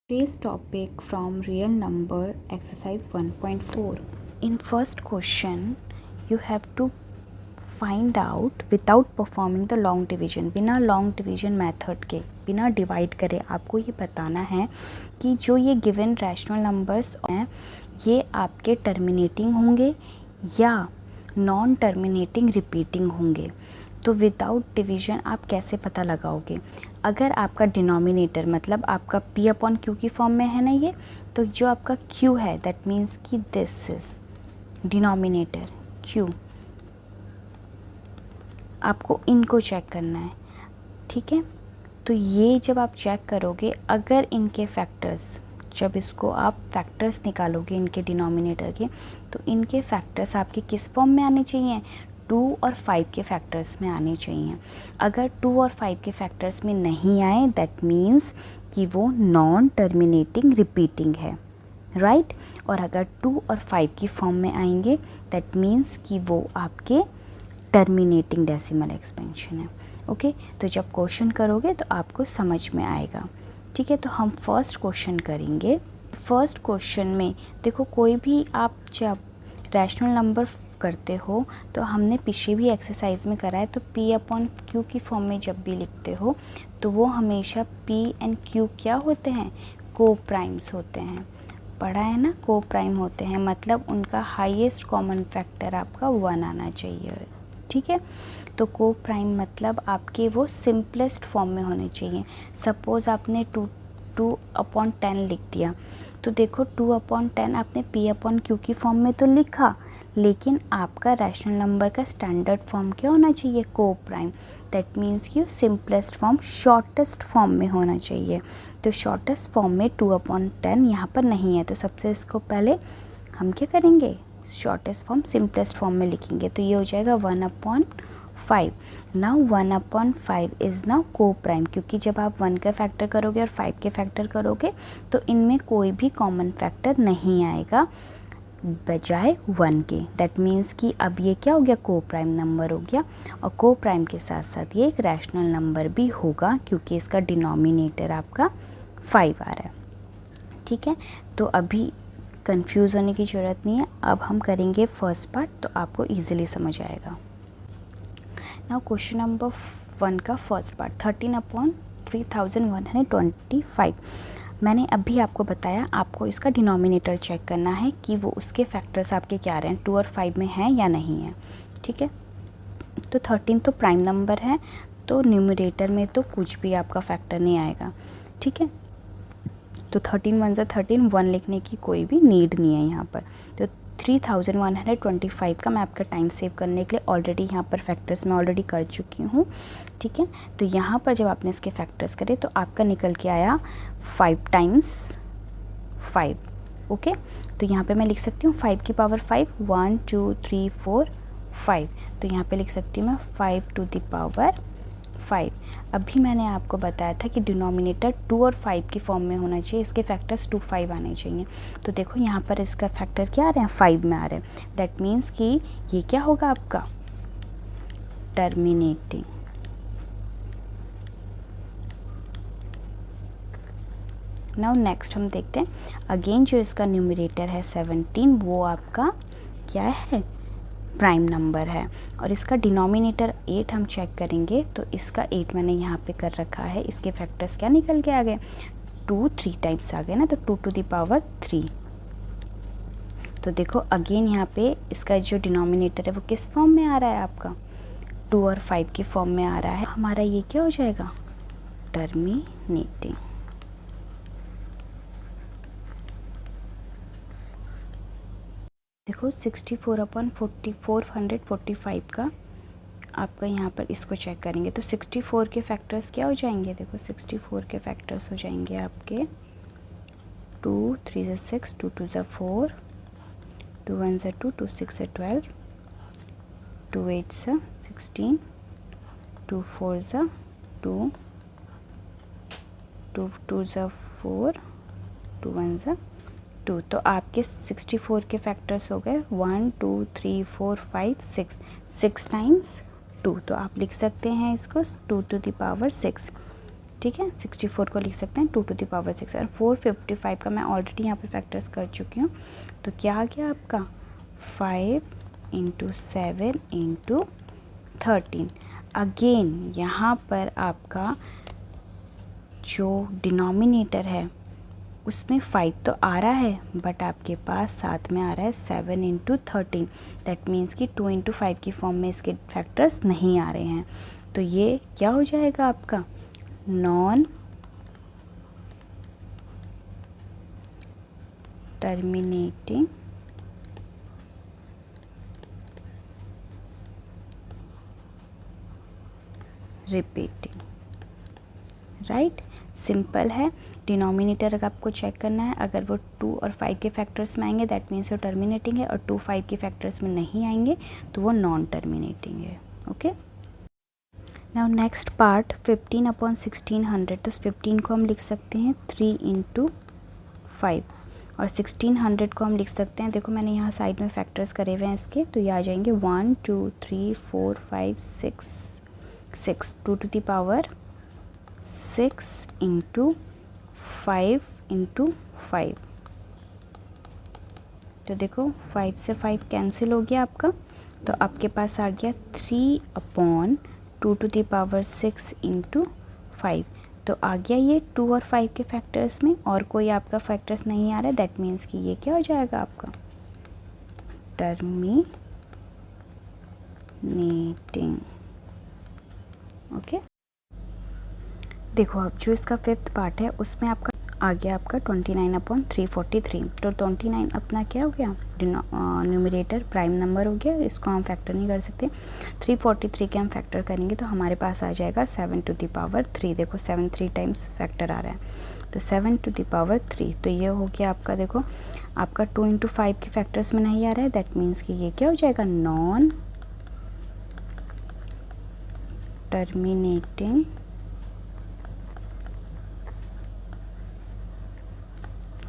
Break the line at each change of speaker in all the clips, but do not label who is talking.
Today's topic from real number exercise 1.4. In first question you have to find out without performing the long division. बिना long division method के बिना divide करे आपको ये बताना है कि जो ये गिवन रैशनल नंबर्स हैं ये आपके टर्मिनेटिंग होंगे या नॉन टर्मिनेटिंग रिपीटिंग होंगे. तो विदाउट डिवीजन आप कैसे पता लगाओगे? अगर आपका डिनोमिनेटर मतलब आपका p अपॉन q की फॉर्म में है ना ये, तो जो आपका q है दैट मीन्स कि दिस इज डिनोमिनेटर q. आपको इनको चेक करना है, ठीक है. तो ये जब आप चेक करोगे अगर इनके फैक्टर्स, जब इसको आप फैक्टर्स निकालोगे इनके डिनोमिनेटर के, तो इनके फैक्टर्स आपके किस फॉर्म में आने चाहिए? 2 और 5 के फैक्टर्स में आने चाहिए. अगर 2 और 5 के फैक्टर्स में नहीं आए दैट मीन्स कि वो नॉन टर्मिनेटिंग रिपीटिंग है, राइट. और अगर 2 और 5 की फॉर्म में आएंगे दैट मीन्स कि वो आपके टर्मिनेटिंग डेसिमल एक्सपेंशन है. ओके तो जब क्वेश्चन करोगे तो आपको समझ में आएगा, ठीक है. तो हम फर्स्ट क्वेश्चन करेंगे. फर्स्ट क्वेश्चन में देखो, कोई भी आप जब रैशनल नंबर करते हो तो हमने पीछे भी एक्सरसाइज में करा है, तो p अपॉन q की फॉर्म में जब भी लिखते हो तो वो हमेशा p एंड q क्या होते हैं? को प्राइम्स होते हैं. पढ़ा है ना, को प्राइम होते हैं मतलब उनका हाईएस्ट कॉमन फैक्टर आपका 1 आना चाहिए, ठीक है. तो को प्राइम मतलब आपके वो सिंपलेस्ट फॉर्म में होने चाहिए. सपोज़ आपने 2 अपॉन 10 लिख दिया, तो देखो 2 अपॉन 10 आपने p अपॉन q की फॉर्म में तो लिखा, लेकिन आपका रैशनल नंबर का स्टैंडर्ड फॉर्म क्या होना चाहिए? को प्राइम. दैट मीन्स कि सिंपलेस्ट फॉर्म शॉर्टेस्ट फॉर्म में होना चाहिए. तो शॉर्टेस्ट फॉर्म में 2 अपॉन 10 यहाँ पर नहीं है, तो सबसे इसको पहले हम क्या करेंगे? शॉर्टेस्ट फॉर्म सिंपलेस्ट फॉर्म में लिखेंगे. तो ये हो जाएगा 1 upon 5. Now 1 upon 5 is now को प्राइम, क्योंकि जब आप 1 का फैक्टर करोगे और 5 के फैक्टर करोगे तो इनमें कोई भी कॉमन फैक्टर नहीं आएगा बजाय 1 के. दैट मीन्स कि अब ये क्या हो गया? को प्राइम नंबर हो गया. और को प्राइम के साथ साथ ये एक रैशनल नंबर भी होगा क्योंकि इसका डिनोमिनेटर आपका 5 आ रहा है, ठीक है. तो अभी कंफ्यूज होने की ज़रूरत नहीं है. अब हम करेंगे फर्स्ट पार्ट, तो आपको ईजिली समझ आएगा. नाउ क्वेश्चन नंबर 1 का फर्स्ट पार्ट, 13 अपॉन 3125. मैंने अभी आपको बताया आपको इसका डिनोमिनेटर चेक करना है कि वो उसके फैक्टर्स आपके क्या रहे हैं, 2 और 5 में हैं या नहीं है, ठीक है. तो 13 तो प्राइम नंबर है, तो न्यूमरेटर में तो कुछ भी आपका फैक्टर नहीं आएगा, ठीक है. तो 13 1 ज़ा 13, 1 लिखने की कोई भी नीड नहीं है यहाँ पर. तो 3125 का मैं आपका टाइम सेव करने के लिए ऑलरेडी यहाँ पर फैक्टर्स मैं ऑलरेडी कर चुकी हूँ, ठीक है. तो यहाँ पर जब आपने इसके फैक्टर्स करे तो आपका निकल के आया 5 टाइम्स 5. ओके तो यहाँ पे मैं लिख सकती हूँ 5 की पावर 5, 1 2 3 4 5. तो यहाँ पे लिख सकती हूँ मैं 5 टू द पावर 5. अभी मैंने आपको बताया था कि डिनोमिनेटर 2 और 5 की फॉर्म में होना चाहिए, इसके फैक्टर्स 2 5 आने चाहिए. तो देखो यहाँ पर इसका फैक्टर क्या आ रहे हैं? 5 में आ रहे हैं. दैट मीन्स कि ये क्या होगा आपका? टर्मिनेटिंग. नाउ नेक्स्ट हम देखते हैं अगेन जो इसका न्यूमरेटर है 17, वो आपका क्या है? प्राइम नंबर है. और इसका डिनोमिनेटर 8 हम चेक करेंगे, तो इसका 8 मैंने यहाँ पे कर रखा है. इसके फैक्टर्स क्या निकल के आ गए? 2 3 टाइम्स आ गए ना, तो 2 टू द पावर 3. तो देखो अगेन यहाँ पे इसका जो डिनोमिनेटर है वो किस फॉर्म में आ रहा है आपका? 2 और 5 की फॉर्म में आ रहा है. हमारा ये क्या हो जाएगा? टर्मिनेटिंग. देखो 64 अपॉन 445 का आपका यहाँ पर इसको चेक करेंगे तो 64 के फैक्टर्स क्या हो जाएंगे? देखो 64 के फैक्टर्स हो जाएंगे आपके 2 3 ज़ा 6, 2 2 ज़ा 4, 2 1 ज़ा 2, 2 6 ज़ा 12, 2 8 ज़ा 16, 2 4 ज़ा 2, 2 2 ज़ा 4, 2 1 ज़ा 2. तो आपके 64 के फैक्टर्स हो गए 1 2 3 4 5 6, 6 टाइम्स 2. तो आप लिख सकते हैं इसको 2 टू द पावर 6. ठीक है। 64 को लिख सकते हैं 2 टू द पावर 6 और 455 का मैं ऑलरेडी यहाँ पे फैक्टर्स कर चुकी हूँ। तो क्या आ गया आपका 5 इंटू 7 इंटू 13। अगेन यहाँ पर आपका जो डिनोमिनेटर है उसमें 5 तो आ रहा है, बट आपके पास साथ में आ रहा है 7 इंटू 13। दैट मीन्स कि 2 इंटू 5 की फॉर्म में इसके फैक्टर्स नहीं आ रहे हैं। तो ये क्या हो जाएगा आपका non terminating repeating. Right, simple है। डिनोमिनेटर अगर आपको चेक करना है, अगर वो 2 और 5 के फैक्टर्स में आएंगे दैट मीन्स वो टर्मिनेटिंग है, और 2 5 के फैक्टर्स में नहीं आएंगे तो वो नॉन टर्मिनेटिंग है। Okay, now next part 15 upon 1600। तो 15 को हम लिख सकते हैं 3 इंटू 5 और 1600 को हम लिख सकते हैं, देखो मैंने यहाँ साइड में फैक्टर्स करे हुए हैं इसके, तो ये आ जाएंगे 1 2 3 4 5 6 2 to the power 6 into 5 into 5। तो देखो 5 से 5 कैंसिल हो गया आपका, तो आपके पास आ गया 3 upon 2 to the power 6 into 5। तो आ गया ये 2 और 5 के फैक्टर्स में, और कोई आपका फैक्टर्स नहीं आ रहा है। दैट मीन्स कि ये क्या हो जाएगा आपका टर्मिनेटिंग। ओके, देखो अब जो इसका फिफ्थ पार्ट है उसमें आपका आ गया आपका 29 अपॉन 343। तो 29 अपना क्या हो गया न्यूमरेटर प्राइम नंबर हो गया, इसको हम फैक्टर नहीं कर सकते। 343 के हम फैक्टर करेंगे तो हमारे पास आ जाएगा 7 टू द पावर 3। देखो 7 3 टाइम्स फैक्टर आ रहा है, तो 7 टू द पावर 3। तो ये हो गया आपका, देखो आपका 2 इंटू 5 के फैक्टर्स में नहीं आ रहा है। दैट मीन्स कि ये क्या हो जाएगा नॉन टर्मिनेटिंग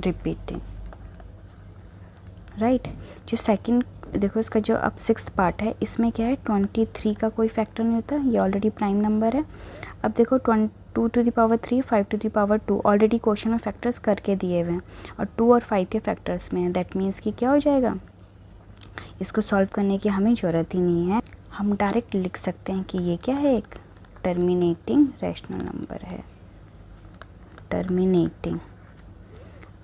रिपीटिंग। राइट, जो सेकंड देखो इसका जो अब सिक्स्थ पार्ट है इसमें क्या है 23 का कोई फैक्टर नहीं होता, ये ऑलरेडी प्राइम नंबर है। अब देखो 2 to the power 3 5 to the power 2 already question में फैक्टर्स करके दिए हुए हैं, और 2 और 5 के फैक्टर्स में है। दैट मीन्स कि क्या हो जाएगा, इसको सॉल्व करने की हमें ज़रूरत ही नहीं है, हम डायरेक्ट लिख सकते हैं कि ये क्या है, एक टर्मिनेटिंग रैशनल नंबर है, टर्मिनेटिंग।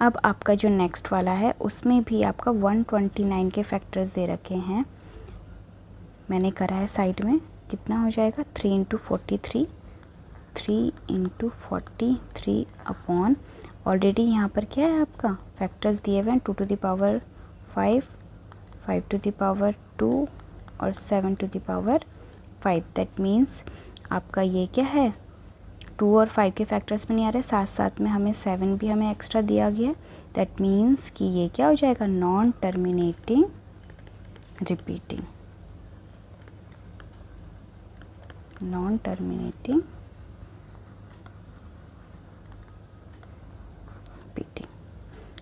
अब आपका जो नेक्स्ट वाला है उसमें भी आपका 129 के फैक्टर्स दे रखे हैं, मैंने करा है साइड में। कितना हो जाएगा 3 इंटू 43, 3 इंटू 43 अपॉन ऑलरेडी यहाँ पर क्या है आपका फैक्टर्स दिए हुए हैं 2 to the power 5 5 to the power 2 और 7 to the power 5। That means आपका ये क्या है 2 और 5 के फैक्टर्स में नहीं आ रहे, साथ साथ में हमें 7 भी हमें एक्स्ट्रा दिया गया है। दैट मीन्स कि ये क्या हो जाएगा non terminating repeating, non terminating repeating.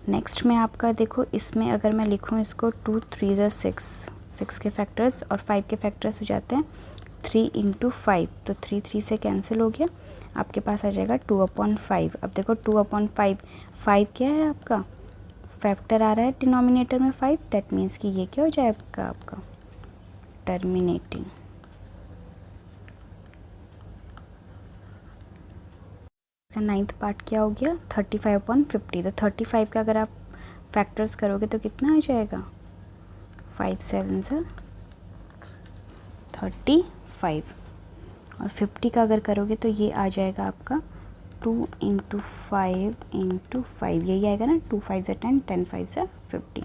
Next में आपका देखो इसमें अगर मैं लिखूँ इसको 2 3 ज़ा 6 के फैक्टर्स और 5 के फैक्टर्स हो जाते हैं 3 इंटू 5, तो 3 3 से कैंसिल हो गया, आपके पास आ जाएगा 2 अपॉन 5। अब देखो 2 अपॉन 5 5 क्या है आपका फैक्टर आ रहा है डिनोमिनेटर में 5। दैट मीन्स कि ये क्या हो जाएगा आपका टर्मिनेटिंग। इसका नाइन्थ पार्ट क्या हो गया 35 अपॉन 50। तो 35 का अगर आप फैक्टर्स करोगे तो कितना आ जाएगा 5 7 ज़ा 35, और 50 का अगर करोगे तो ये आ जाएगा आपका 2 इंटू 5 इंटू 5, यही आएगा ना 2 5 ज़ा 10 10 5 ज़ा 50।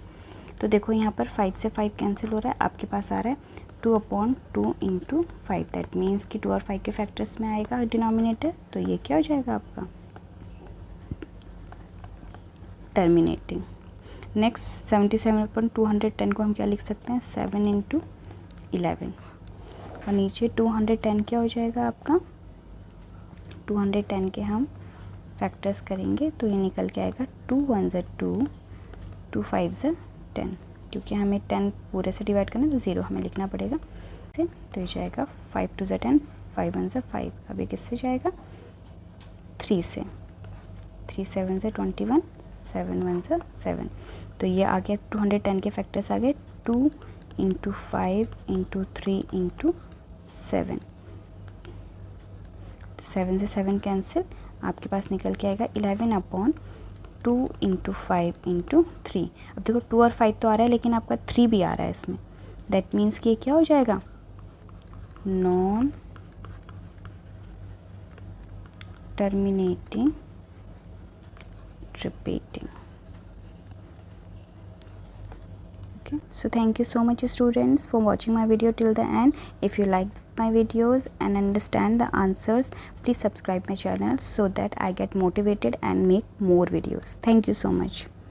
तो देखो यहाँ पर 5 से 5 कैंसिल हो रहा है, आपके पास आ रहा है 2 अपॉन 2 इंटू 5। दैट मीन्स कि 2 और 5 के फैक्टर्स में आएगा डिनोमिनेटर, तो ये क्या हो जाएगा आपका टर्मिनेटिंग। नेक्स्ट 77 अपॉन 210 को हम क्या लिख सकते हैं 7 इंटू 11, और नीचे 210 क्या हो जाएगा आपका 210 के हम फैक्टर्स करेंगे तो ये निकल के आएगा 2 1 ज़ा 2 2 5 ज़ा 10, क्योंकि हमें 10 पूरे से डिवाइड करना है तो 0 हमें लिखना पड़ेगा। तो ये जाएगा 5 2 ज़ा 10 5 1 ज़ा 5। अब ये किससे जाएगा 3 से, 3 7 से 21, 7 1 से 7, तो ये आ गया 210 के फैक्टर्स आ गए 2 इंटू 5 इंटू 3 इंटू 7, 7 से 7 कैंसिल, आपके पास निकल के आएगा 11/2 इंटू 5 इंटू 3। अब देखो 2 और 5 तो आ रहा है, लेकिन आपका 3 भी आ रहा है इसमें, दैट मीन्स कि ये क्या हो जाएगा, non terminating repeating. Okay, so thank you so much students for watching my video till the end. If you like my videos and understand the answers, please subscribe my channel so that I get motivated and make more videos. Thank you so much.